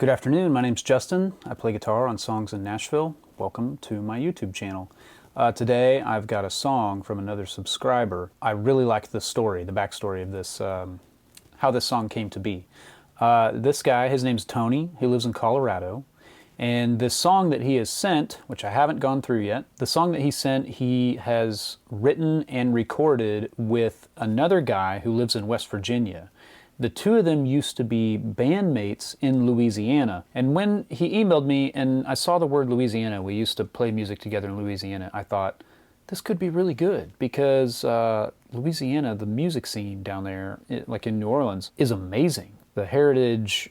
Good afternoon, my name's Justin. I play guitar on songs in Nashville. Welcome to my YouTube channel. Today I've got a song from another subscriber. I really like the story, the backstory of this, how this song came to be. This guy, his name's Tony, he lives in Colorado. And this song that he has sent, which I haven't gone through yet, the song that he sent, he has written and recorded with another guy who lives in West Virginia. The two of them used to be bandmates in Louisiana. And when he emailed me and I saw the word Louisiana, we used to play music together in Louisiana, I thought, this could be really good because Louisiana, the music scene down there, like in New Orleans, is amazing. The heritage,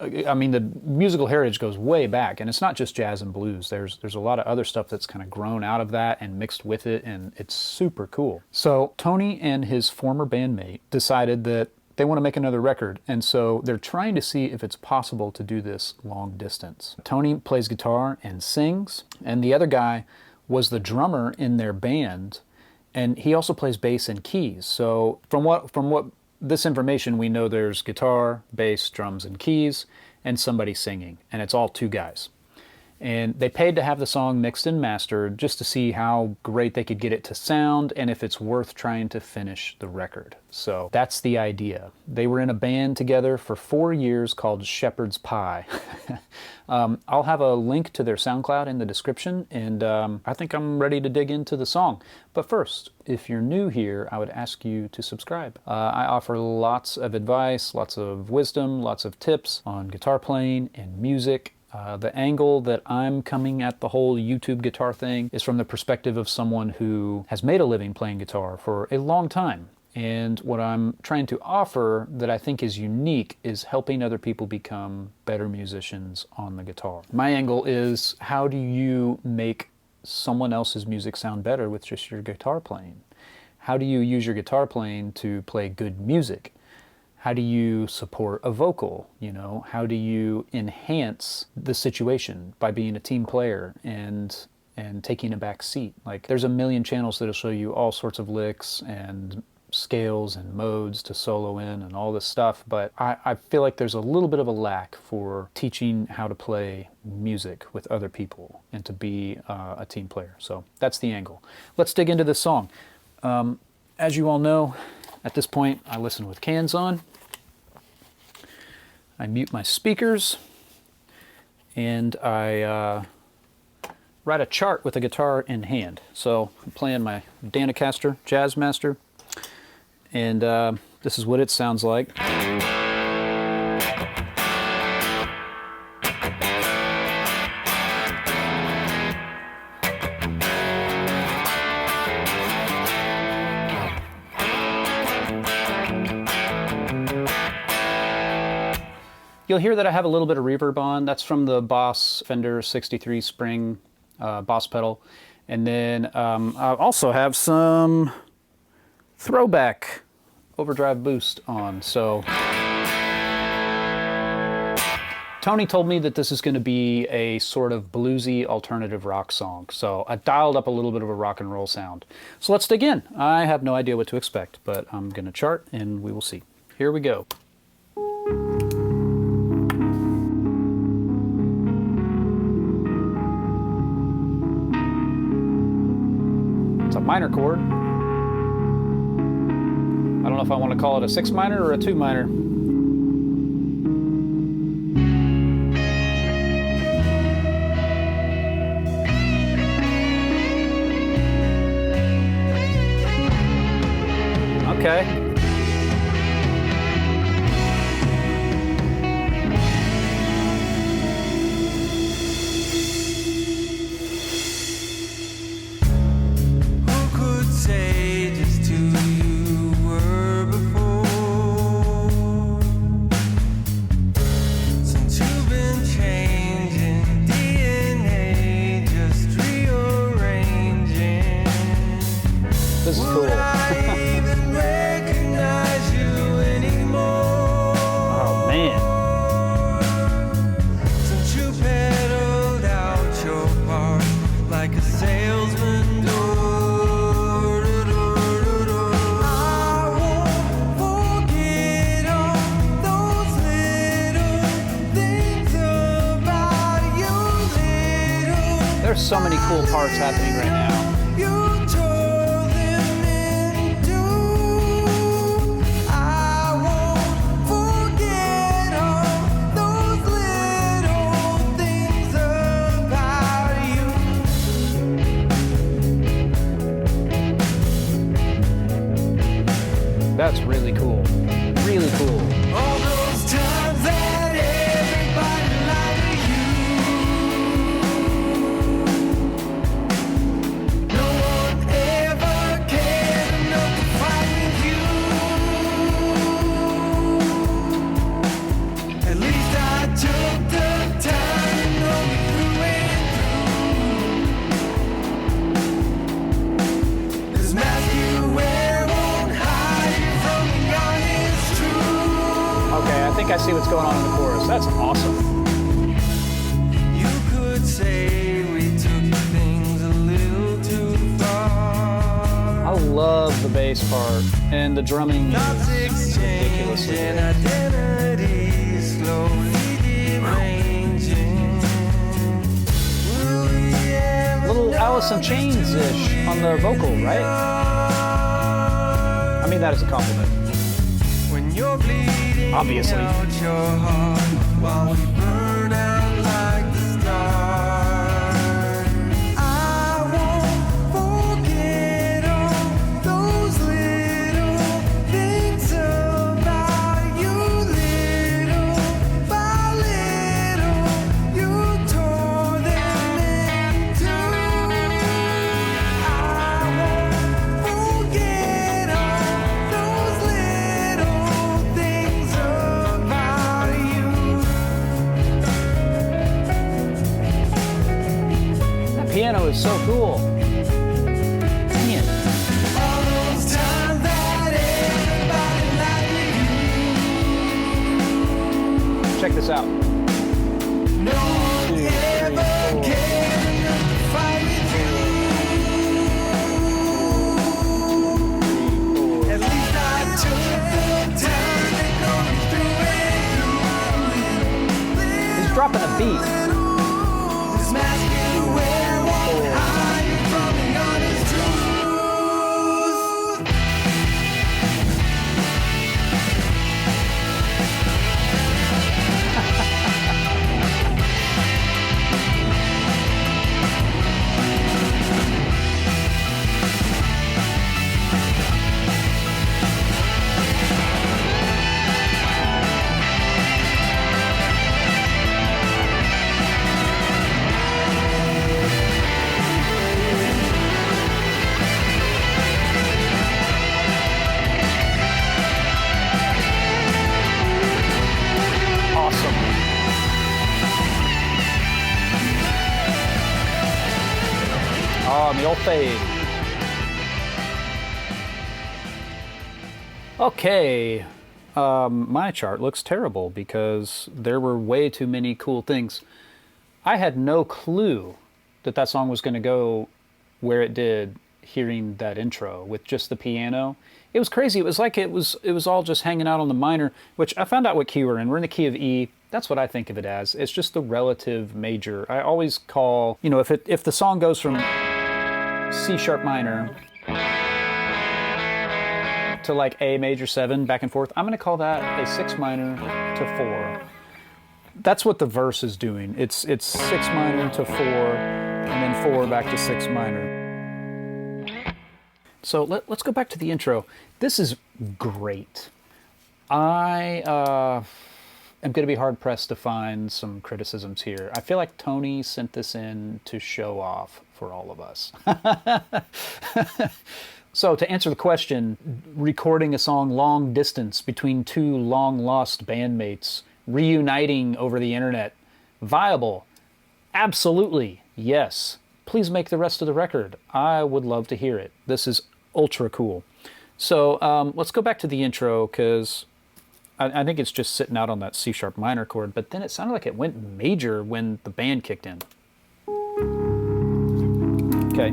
I mean, the musical heritage goes way back, and it's not just jazz and blues. There's a lot of other stuff that's kind of grown out of that and mixed with it, and it's super cool. So Tony and his former bandmate decided that they want to make another record, and so they're trying to see if it's possible to do this long distance. Tony plays guitar and sings, and the other guy was the drummer in their band, and he also plays bass and keys. So from what this information, we know there's guitar, bass, drums, and keys, and somebody singing, and it's all two guys. And they paid to have the song mixed and mastered just to see how great they could get it to sound and if it's worth trying to finish the record. So that's the idea. They were in a band together for 4 years called Shepherd's Pie. I'll have a link to their SoundCloud in the description, and I think I'm ready to dig into the song. But first, if you're new here, I would ask you to subscribe. I offer lots of advice, lots of wisdom, lots of tips on guitar playing and music. The angle that I'm coming at the whole YouTube guitar thing is from the perspective of someone who has made a living playing guitar for a long time. And what I'm trying to offer that I think is unique is helping other people become better musicians on the guitar. My angle is, how do you make someone else's music sound better with just your guitar playing? How do you use your guitar playing to play good music? How do you support a vocal? You know, how do you enhance the situation by being a team player and taking a back seat? Like, there's a million channels that'll show you all sorts of licks and scales and modes to solo in and all this stuff, but I feel like there's a little bit of a lack for teaching how to play music with other people and to be a team player. So that's the angle. Let's dig into this song. As you all know, at this point, I listen with cans on. I mute my speakers, and I write a chart with a guitar in hand. So I'm playing my Danacaster Jazzmaster, and this is what it sounds like. You'll hear that I have a little bit of reverb on. That's from the Boss Fender 63 Spring Boss pedal. And then I also have some throwback overdrive boost on. So Tony told me that this is going to be a sort of bluesy alternative rock song. So I dialed up a little bit of a rock and roll sound. So let's dig in. I have no idea what to expect, but I'm going to chart and we will see. Here we go. It's a minor chord. I don't know if I want to call it a 6 minor or a 2 minor. Okay. Say just who you were before. There's so many cool parts happening right now. That's really cool. Really cool. All those times that everybody lied to you. No one ever cared enough to fight with you. At least I took the time to know you through and through. This mask you wear won't hide you from the honest truth. Okay, I think I see what's going on in the chorus. That's awesome. You could say we took things a little too far. I love the bass part and the drumming Thoughts is exchanged ridiculously and good. identities slowly deranging. Will we ever Little know Alice in just Chains-ish who on the vocal, we right? are? I mean that as a compliment. When you're bleeding Obviously. out your heart while we burn out like the stars. I won't forget all those little things about you. Little by little, you tore them in two. I won't forget all those little things about you. That piano is so cool. Dang it. All those times that everybody lied to you. Check this out. No one ever cared enough to fight with you. At least I took the time to know you through and through. He's dropping a beat. This mask you wear won't hide you from the honest truth. Awesome. Oh, and the old fade. Okay. My chart looks terrible because there were way too many cool things. I had no clue that that song was going to go where it did hearing that intro with just the piano. It was crazy. It was like it was all just hanging out on the minor, which I found out what key we're in. We're in the key of E. That's what I think of it as. It's just the relative major. I always call, you know, if the song goes from C sharp minor to like A major 7 back and forth, I'm going to call that a 6 minor to 4. That's what the verse is doing. It's 6 minor to 4 and then 4 back to 6 minor. So let's go back to the intro. This is great. I am going to be hard-pressed to find some criticisms here. I feel like Tony sent this in to show off for all of us. So to answer the question, recording a song long distance between two long-lost bandmates, reuniting over the internet, viable? Absolutely, yes. Please make the rest of the record. I would love to hear it. This is ultra cool. So let's go back to the intro because I think it's just sitting out on that C sharp minor chord, but then it sounded like it went major when the band kicked in. Okay.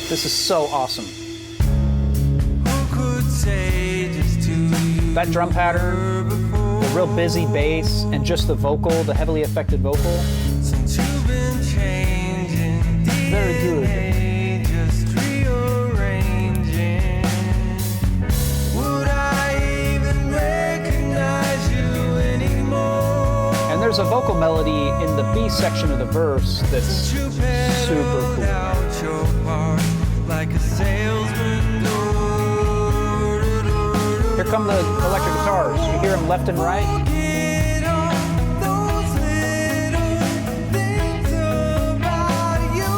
This is so awesome. Who could say just to you That drum pattern, the real busy bass, and just the vocal, the heavily affected vocal. since you've been changing? Very good. DNA just rearranging. Would I even recognize you anymore? And there's a vocal melody in the B section of the verse that's You super pedaled cool. out your part like a salesman. Here come the electric guitars. You hear them left and right. Forget all those little things about you,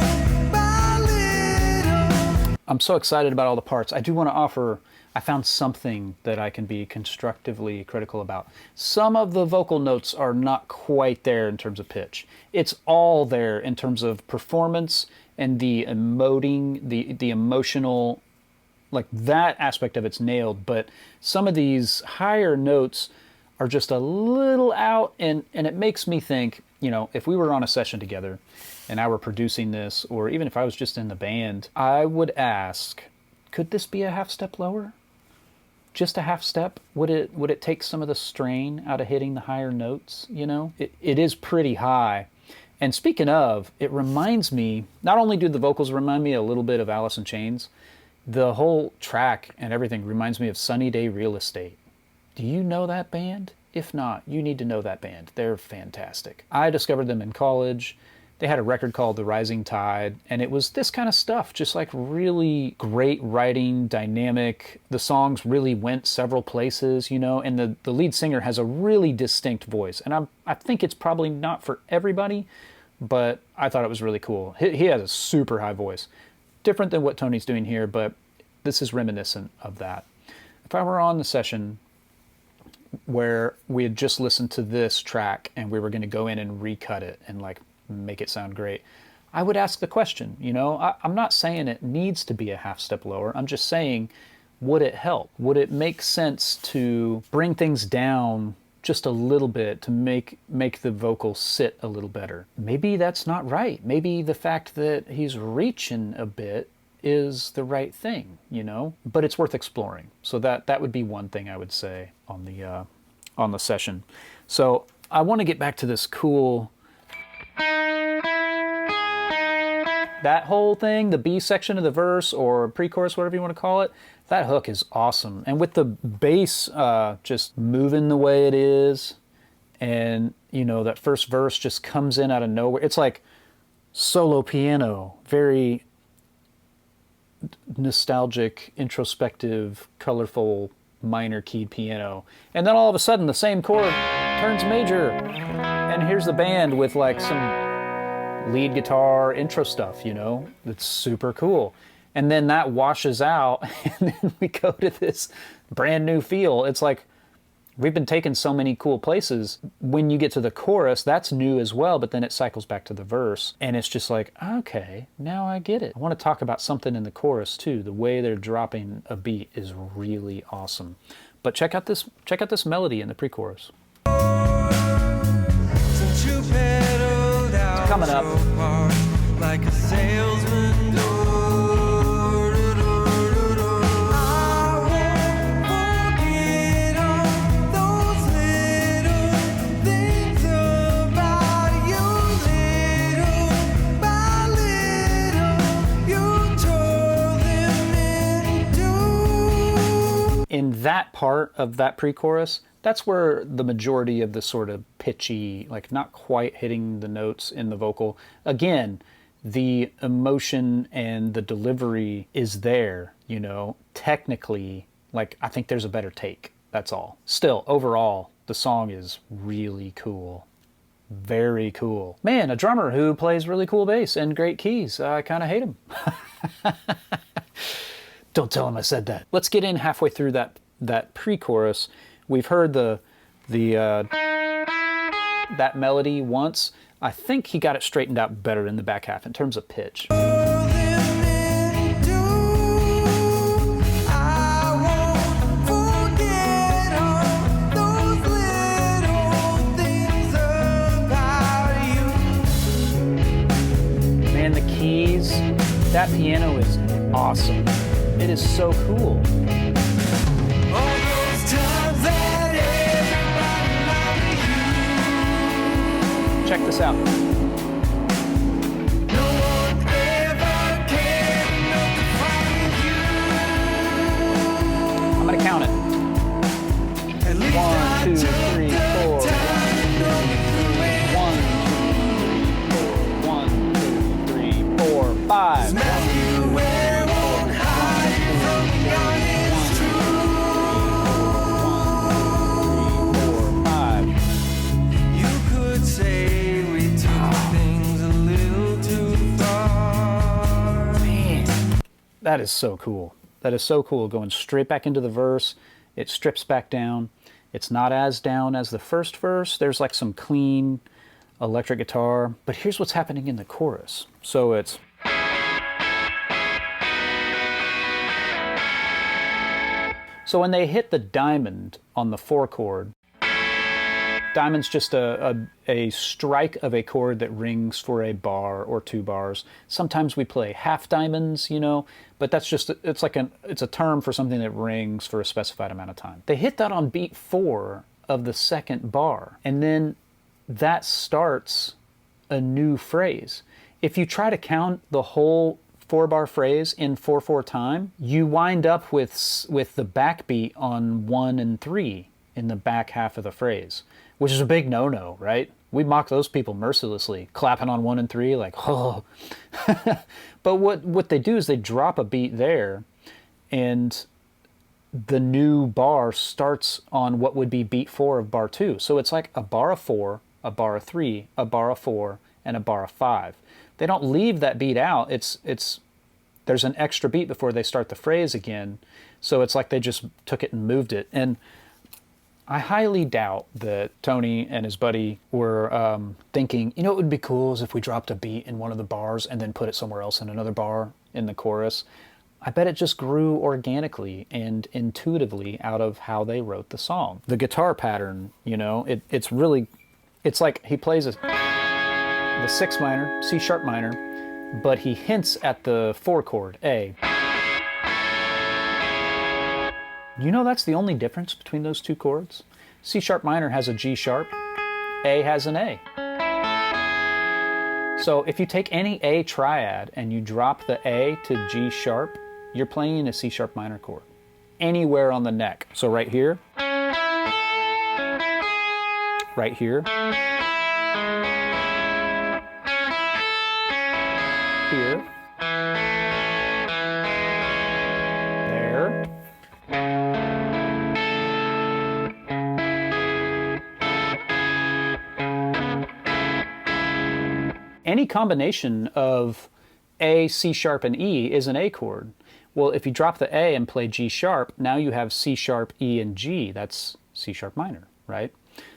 little by little. I'm so excited about all the parts. I do want to offer, I found something that I can be constructively critical about. Some of the vocal notes are not quite there in terms of pitch. It's all there in terms of performance and the emoting, the emotional, like that aspect of it's nailed, but some of these higher notes are just a little out, and it makes me think, you know, if we were on a session together and I were producing this, or even if I was just in the band, I would ask, could this be a half step lower? Just a half step? Would it take some of the strain out of hitting the higher notes, you know? It is pretty high. And speaking of, it reminds me, not only do the vocals remind me a little bit of Alice in Chains, the whole track and everything reminds me of Sunny Day Real Estate. Do you know that band? If not, you need to know that band. They're fantastic. I discovered them in college. They had a record called The Rising Tide, and it was this kind of stuff, just like really great writing, dynamic. The songs really went several places, you know, and the lead singer has a really distinct voice. And I think it's probably not for everybody, but I thought it was really cool. He has a super high voice. Different than what Tony's doing here, but this is reminiscent of that. If I were on the session where we had just listened to this track and we were going to go in and recut it and like make it sound great, I would ask the question, you know, I'm not saying it needs to be a half step lower. I'm just saying, would it help? Would it make sense to bring things down just a little bit to make the vocal sit a little better? Maybe that's not right. Maybe the fact that he's reaching a bit is the right thing, you know? But it's worth exploring. So that would be one thing I would say on the session. So I want to get back to this cool, that whole thing, the B section of the verse or pre-chorus, whatever you want to call it. That hook is awesome. And with the bass just moving the way it is, and, you know, that first verse just comes in out of nowhere. It's like solo piano, very nostalgic, introspective, colorful, minor keyed piano. And then all of a sudden the same chord turns major. And here's the band with like some lead guitar intro stuff, you know? It's super cool. And then that washes out, and then we go to this brand new feel. It's like we've been taking so many cool places. When you get to the chorus, that's new as well, but then it cycles back to the verse, and it's just like, okay, now I get it. I want to talk about something in the chorus too. The way they're dropping a beat is really awesome. But check out this melody in the pre-chorus. Since you pedaled out It's coming up. your part like a salesman. In that part of that pre-chorus, that's where the majority of the sort of pitchy, like not quite hitting the notes in the vocal. Again, the emotion and the delivery is there, you know, technically, like I think there's a better take, that's all. Still, overall, the song is really cool. Very cool. Man, a drummer who plays really cool bass and great keys. I kind of hate him. Don't tell him I said that. Let's get in halfway through that pre-chorus. We've heard that melody once. I think he got it straightened out better in the back half in terms of pitch. Man, the keys That piano is awesome. It is so cool. All those times that everybody loved you. Check this out. No one ever cared enough to find you. I'm gonna count it. At least 1, I 2, took 3, the 4. time to know you through it. 1, 2, 3, 4, 1, 2, 3, 4, 5. Matthew, where won't hide from the honest truth. 1, 2, 3, 4, 5. You could say we took things a little too far. Man, that is so cool. That is so cool. Going straight back into the verse. It strips back down. It's not as down as the first verse. There's like some clean electric guitar. But here's what's happening in the chorus. So it's... So when they hit the diamond on the 4 chord, diamond's just a strike of a chord that rings for a bar or 2 bars. Sometimes we play half diamonds, you know, but that's just, it's a term for something that rings for a specified amount of time. They hit that on beat 4 of the 2nd bar, and then that starts a new phrase. If you try to count the whole 4-bar phrase in 4/4 time, you wind up with the backbeat on 1 and 3 in the back half of the phrase, which is a big no-no, right? We mock those people mercilessly, clapping on 1 and 3 like, oh. But what they do is they drop a beat there, and the new bar starts on what would be beat 4 of bar 2. So it's like a bar of 4, a bar of 3, a bar of 4, and a bar of 5. They don't leave that beat out. There's an extra beat before they start the phrase again. So it's like they just took it and moved it. And I highly doubt that Tony and his buddy were thinking, you know, it would be cool is if we dropped a beat in one of the bars and then put it somewhere else in another bar in the chorus. I bet it just grew organically and intuitively out of how they wrote the song. The guitar pattern, you know, it's like he plays the 6 minor, C sharp minor, but he hints at the 4 chord, A. You know that's the only difference between those 2 chords? C sharp minor has a G sharp, A has an A. So if you take any A triad and you drop the A to G sharp, you're playing a C sharp minor chord anywhere on the neck. So right here, right here, here, there, any combination of A, C sharp, and E is an A chord. Well, if you drop the A and play G sharp, now you have C sharp, E, and G. That's C sharp minor, right?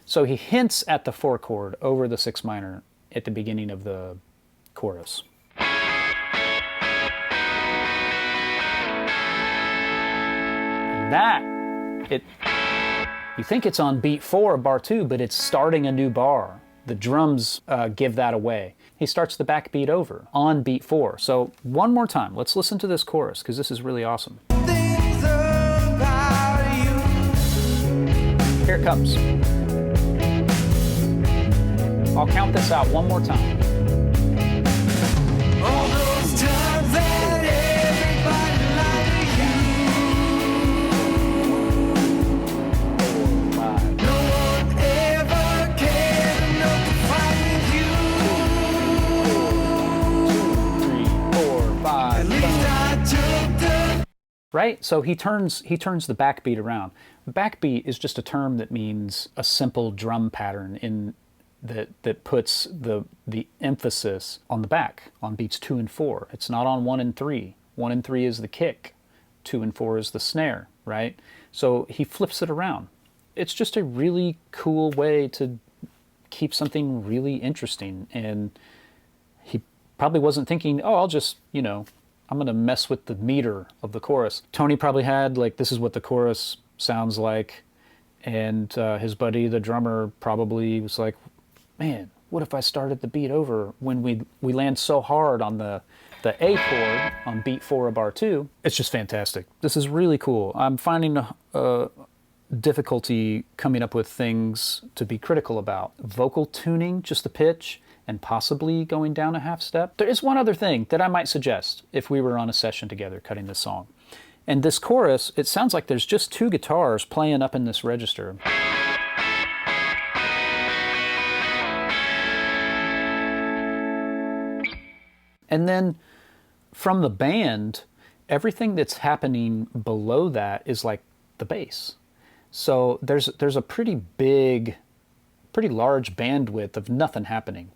So he hints at the 4 chord over the 6 minor at the beginning of the chorus. You think it's on beat 4 of bar 2, but it's starting a new bar. The drums give that away. He starts the backbeat over on beat 4. So one more time, let's listen to this chorus because this is really awesome. Things about you. Here it comes. I'll count this out one more time. All those times that everybody loved you. 5. No one ever cared enough to find you. 2, 3, 4, 5. At least I took the Right? So he turns the backbeat around. Backbeat is just a term that means a simple drum pattern that puts the emphasis on the back, on beats 2 and 4. It's not on 1 and 3. 1 and 3 is the kick. 2 and 4 is the snare, right? So he flips it around. It's just a really cool way to keep something really interesting. And he probably wasn't thinking, oh, I'll just, you know, I'm going to mess with the meter of the chorus. Tony probably had, like, this is what the chorus sounds like. And his buddy, the drummer, probably was like, man, what if I started the beat over when we land so hard on the the A chord on beat 4 of bar 2. It's just fantastic. This is really cool. I'm finding difficulty coming up with things to be critical about. Vocal tuning, just the pitch, and possibly going down a half step. There is one other thing that I might suggest if we were on a session together cutting this song. And this chorus, it sounds like there's just 2 guitars playing up in this register. And then from the band, everything that's happening below that is like the bass. So there's a pretty large bandwidth of nothing happening.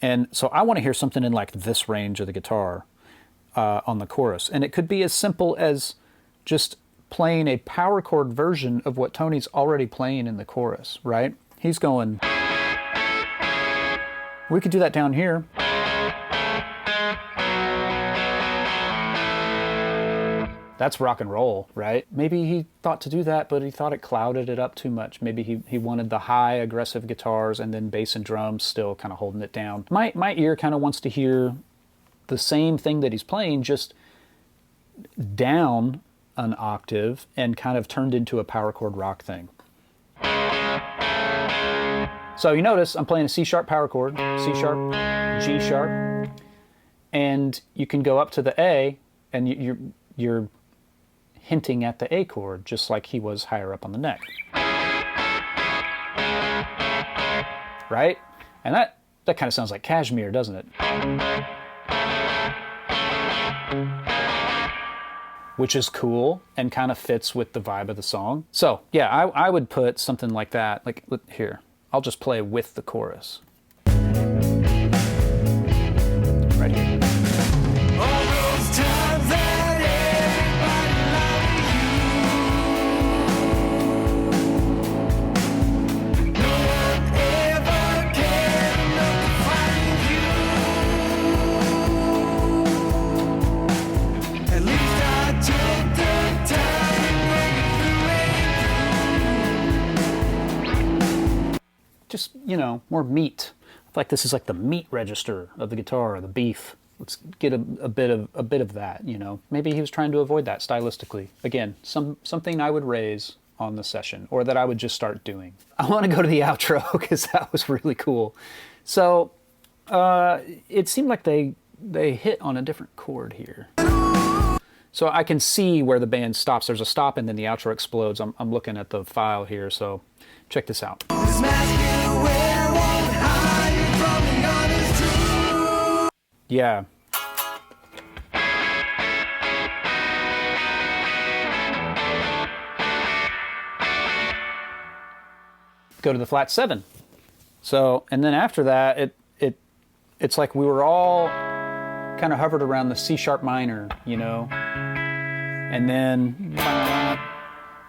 And so I want to hear something in like this range of the guitar on the chorus. And it could be as simple as just playing a power chord version of what Tony's already playing in the chorus, right? He's going... We could do that down here. That's rock and roll, right? Maybe he thought to do that, but he thought it clouded it up too much. Maybe he wanted the high aggressive guitars and then bass and drums still kind of holding it down. My ear kind of wants to hear the same thing that he's playing, just down an octave and kind of turned into a power chord rock thing. So you notice I'm playing a C sharp power chord, C sharp, G sharp, and you can go up to the A and you're hinting at the A chord, just like he was higher up on the neck. Right? And that kind of sounds like Kashmir, doesn't it? Which is cool and kind of fits with the vibe of the song. So yeah, I would put something like that, like here. I'll just play with the chorus. Right here. All those times that everybody loved you. No one ever cared enough to find you. At least I took the time to make it through. Just, you know, more meat. I feel like this is like the meat register of the guitar, or the beef. Let's get a bit of that, you know. Maybe he was trying to avoid that stylistically. Again, something I would raise on the session, or that I would just start doing. I want to go to the outro because that was really cool. So it seemed like they hit on a different chord here. So I can see where the band stops. There's a stop and then the outro explodes. I'm looking at the file here, so check this out. This mask you wear won't hide you from the honest truth. Yeah. Go to the flat 7. So, and then after that, it's like we were all kind of hovered around the C sharp minor, you know, and then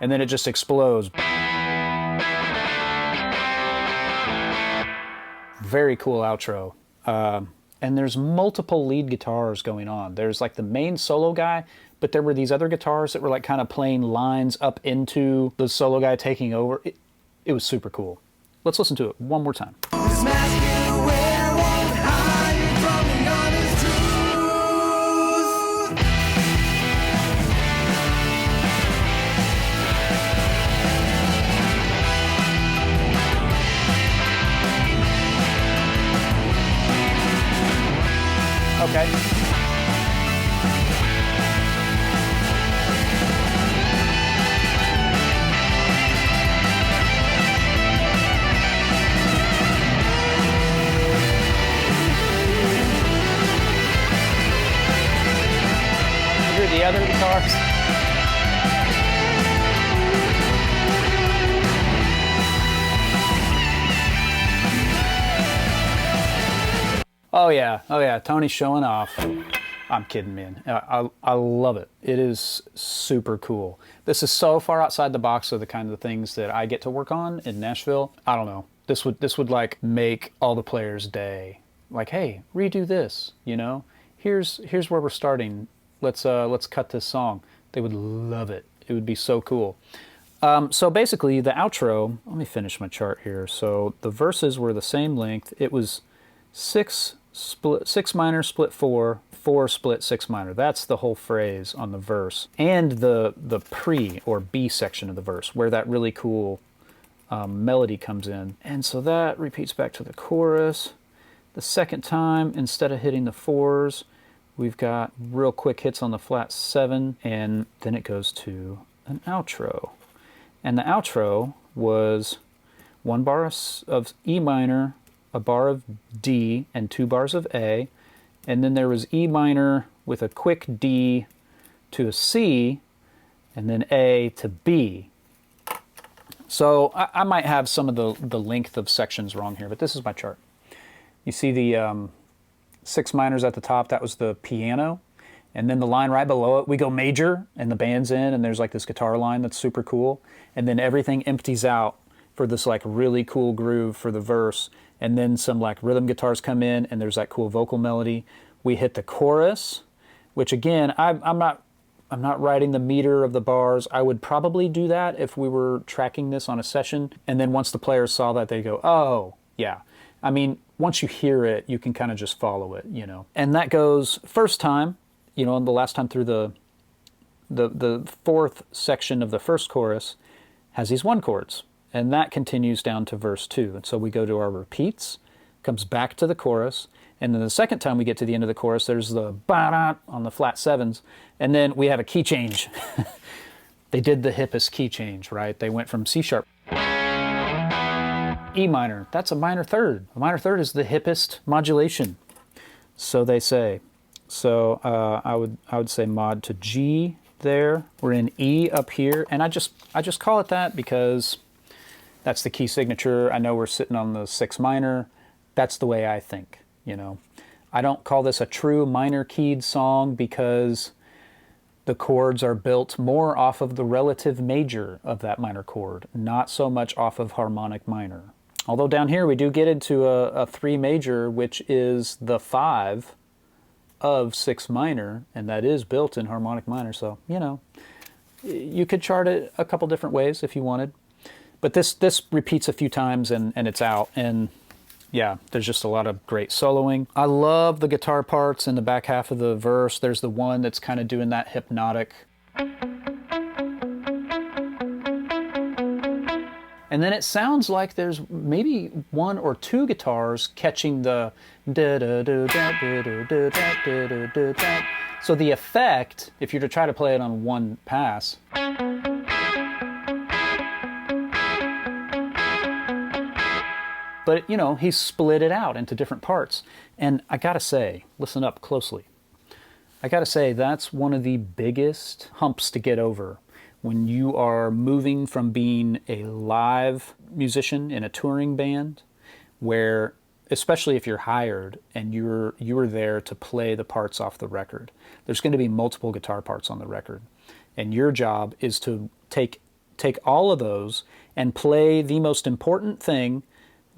it just explodes. Very cool outro. And there's multiple lead guitars going on. There's like the main solo guy, but there were these other guitars that were like kind of playing lines up into the solo guy taking over. It was super cool. Let's listen to it one more time. This mask you wear won't hide you from the honest truth. Okay. The other guitars. Oh yeah, Tony's showing off. I'm kidding, man. I love it. It is super cool. This is so far outside the box of the kind of things that I get to work on in Nashville. I don't know. This would like make all the players' day. Like, hey, redo this, you know? Here's where we're starting. Let's cut this song. They would love it. It would be so cool. So basically the outro, let me finish my chart here. So the verses were the same length. It was 6 minor split 4, 4 split 6 minor. That's the whole phrase on the verse. And the pre or B section of the verse, where that really cool melody comes in. And so that repeats back to the chorus. The second time, instead of hitting the 4s, we've got real quick hits on the flat 7, and then it goes to an outro. And the outro was 1 bar of E minor, a bar of D, and 2 bars of A, and then there was E minor with a quick D to a C, and then A to B. So I might have some of the length of sections wrong here, but this is my chart. You see the 6 minors at the top, that was the piano, and then the line right below it, we go major, and the band's in, and there's like this guitar line that's super cool, and then everything empties out for this like really cool groove for the verse, and then some like rhythm guitars come in, and there's that cool vocal melody. We hit the chorus, which again, I'm not writing the meter of the bars. I would probably do that if we were tracking this on a session, and then once the players saw that, they go, oh, yeah. I mean, once you hear it, you can kind of just follow it, you know. And that goes first time, you know, and the last time through the fourth section of the first chorus has these 1 chords. And that continues down to verse 2. And so we go to our repeats, comes back to the chorus, and then the second time we get to the end of the chorus, there's the ba-da on the flat 7s, and then we have a key change. They did the hippest key change, right? They went from C sharp, E minor, that's a minor third. A minor third is the hippest modulation, so they say. So I would say mod to G there. We're in E up here, and I just call it that because that's the key signature. I know we're sitting on the 6 minor. That's the way I think, you know. I don't call this a true minor keyed song because the chords are built more off of the relative major of that minor chord, not so much off of harmonic minor. Although down here we do get into a 3 major, which is the 5 of 6 minor, and that is built in harmonic minor. So, you know, you could chart it a couple different ways if you wanted. But this repeats a few times and it's out, and yeah, there's just a lot of great soloing. I love the guitar parts in the back half of the verse. There's the one that's kind of doing that hypnotic. And then it sounds like there's maybe 1 or 2 guitars catching the da-da-da-da-da-da-da-da-da-da. So the effect, if you're to try to play it on one pass, but, you know, he split it out into different parts. And I gotta say, listen up closely. I gotta say, that's one of the biggest humps to get over when you are moving from being a live musician in a touring band, where, especially if you're hired and you're there to play the parts off the record, there's going to be multiple guitar parts on the record. And your job is to take all of those and play the most important thing,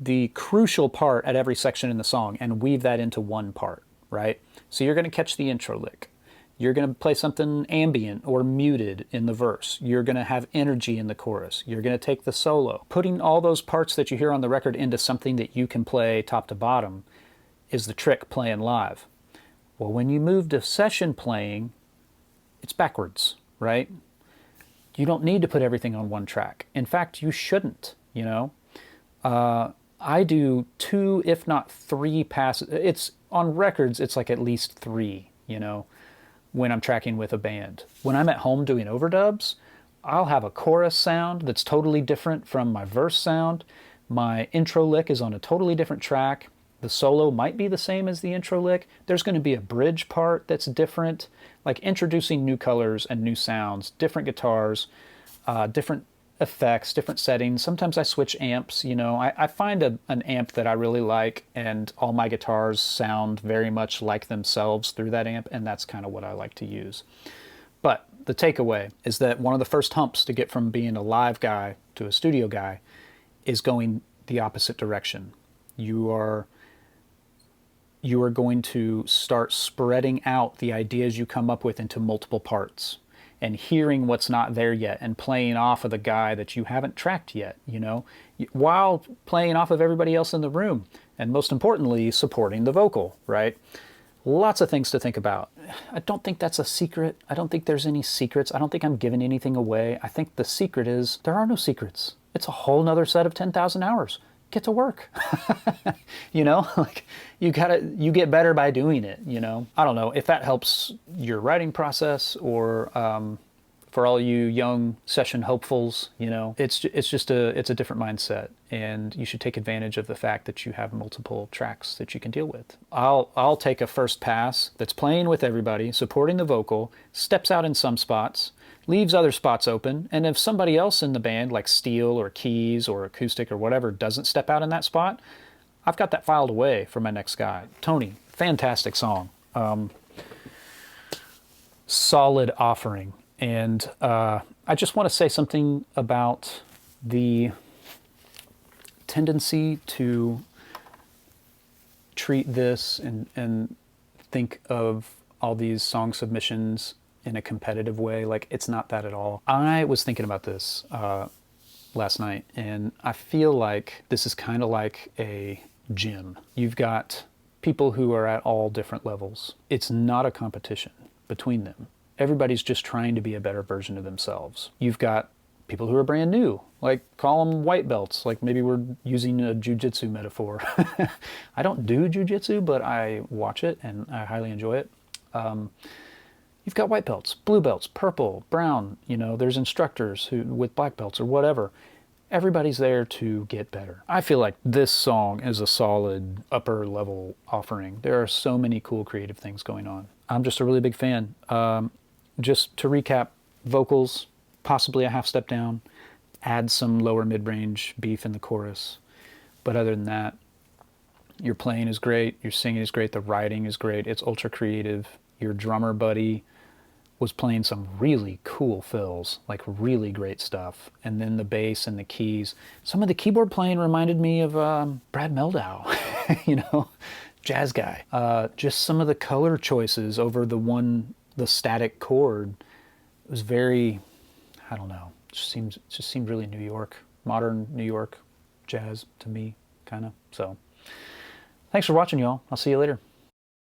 the crucial part at every section in the song, and weave that into one part, right? So you're going to catch the intro lick. You're going to play something ambient or muted in the verse. You're going to have energy in the chorus. You're going to take the solo. Putting all those parts that you hear on the record into something that you can play top to bottom is the trick playing live. Well, when you move to session playing, it's backwards, right? You don't need to put everything on one track. In fact, you shouldn't, you know? I do 2, if not 3 passes. It's on records, it's like at least 3, you know, when I'm tracking with a band. When I'm at home doing overdubs, I'll have a chorus sound that's totally different from my verse sound. My intro lick is on a totally different track. The solo might be the same as the intro lick. There's going to be a bridge part that's different, like introducing new colors and new sounds, different guitars, different effects, different settings. Sometimes I switch amps, you know. I find an amp that I really like, and all my guitars sound very much like themselves through that amp, and that's kind of what I like to use. But the takeaway is that one of the first humps to get from being a live guy to a studio guy is going the opposite direction. You are going to start spreading out the ideas you come up with into multiple parts, and hearing what's not there yet, and playing off of the guy that you haven't tracked yet, you know, while playing off of everybody else in the room, and most importantly, supporting the vocal, right? Lots of things to think about. I don't think that's a secret. I don't think there's any secrets. I don't think I'm giving anything away. I think the secret is there are no secrets. It's a whole nother set of 10,000 hours. Get to work. You know, like you get better by doing it, you know. I don't know if that helps your writing process, or for all you young session hopefuls, you know, it's a different mindset, and you should take advantage of the fact that you have multiple tracks that you can deal with. I'll take a first pass that's playing with everybody, supporting the vocal, steps out in some spots, leaves other spots open, and if somebody else in the band, like steel or keys or acoustic or whatever, doesn't step out in that spot, I've got that filed away for my next guy. Tony, fantastic song. Solid offering. And I just want to say something about the tendency to treat this and think of all these song submissions in a competitive way. Like, it's not that at all. I was thinking about this last night, and I feel like this is kind of like a gym. You've got people who are at all different levels. It's not a competition between them. Everybody's just trying to be a better version of themselves. You've got people who are brand new, like call them white belts, like maybe we're using a jujitsu metaphor. I don't do jujitsu, but I watch it and I highly enjoy it. You've got white belts, blue belts, purple, brown, you know, there's instructors who with black belts or whatever. Everybody's there to get better. I feel like this song is a solid upper level offering. There are so many cool creative things going on. I'm just a really big fan. Just to recap, vocals, possibly a half step down, add some lower mid-range beef in the chorus. But other than that, your playing is great, your singing is great, the writing is great, it's ultra creative. Your drummer buddy was playing some really cool fills, like really great stuff. And then the bass and the keys. Some of the keyboard playing reminded me of Brad Meldau, you know, jazz guy. Just some of the color choices over the static chord was very, I don't know, it just seemed really New York, modern New York jazz to me, kind of. So thanks for watching, y'all. I'll see you later.